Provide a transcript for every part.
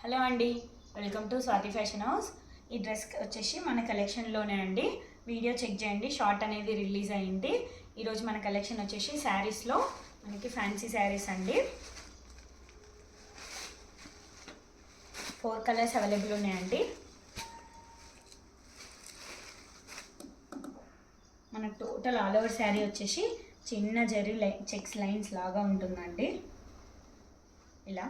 Hello అండి, welcome to Swathi fashion house. ఈ dress వచ్చేసి మన కలెక్షన్లోనే అండి. వీడియో చెక్ చేయండి, షార్ట్ అనేది రిలీజ్ అయింది. ఈరోజు మన కలెక్షన్ వచ్చేసి శారీస్లో మనకి ఫ్యాన్సీ శారీస్ అండి. 4 కలర్స్ అవైలబుల్ ఉన్నాయండి. మన టోటల్ ఆల్ ఓవర్ శారీ వచ్చేసి చిన్న జరీ చెక్స్ లైన్స్ లాగా ఉంటుందండి. ఇలా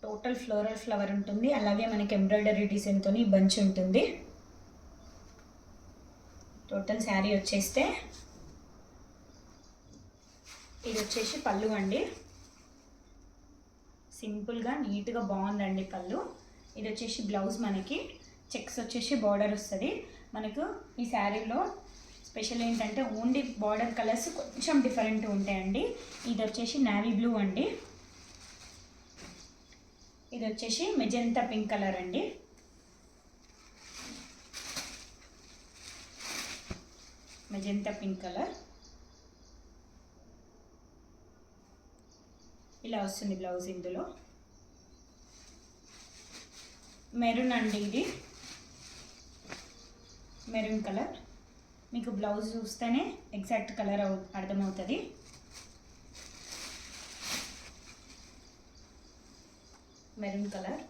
టోటల్ ఫ్లోరల్ ఫ్లవర్ ఉంటుంది, అలాగే మనకి ఎంబ్రాయిడరీ డిజైన్తో బంచ్ ఉంటుంది. టోటల్ శారీ వచ్చేస్తే ఇది వచ్చేసి పళ్ళు అండి. సింపుల్గా నీట్గా బాగుందండి పళ్ళు. ఇది వచ్చేసి బ్లౌజ్, మనకి చెక్స్ వచ్చేసి బార్డర్ వస్తుంది. మనకు ఈ శారీలో స్పెషల్ ఏంటంటే ఓన్లీ బార్డర్ కలర్స్ కొంచెం డిఫరెంట్ ఉంటాయండి. ఇది వచ్చేసి నావీ బ్లూ అండి. ఇది వచ్చేసి మెజెంతా పింక్ కలర్ అండి. మెజెంతా పింక్ కలర్ ఇలా వస్తుంది బ్లౌజ్. ఇందులో మెరూన్ అండి, ఇది మెరూన్ కలర్. మీకు బ్లౌజ్ చూస్తేనే ఎగ్జాక్ట్ కలర్ అర్థమవుతుంది. మెరూన్ కలర్,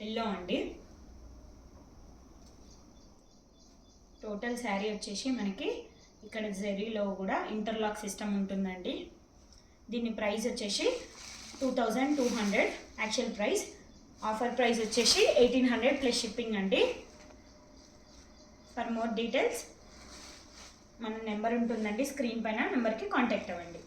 ఎల్లో అండి. టోటల్ శారీ వచ్చేసి మనకి ఇక్కడ జరీలో కూడా ఇంటర్లాక్ సిస్టమ్ ఉంటుందండి. దీని ప్రైస్ వచ్చేసి 2200 యాక్చువల్ ప్రైస్. ఆఫర్ ప్రైస్ వచ్చేసి 1800 ప్లస్ షిప్పింగ్ అండి. ఫర్ మోర్ డీటెయిల్స్ మన నెంబర్ ఉంటుందండి స్క్రీన్ పైన, నెంబర్కి కాంటాక్ట్ అవ్వండి.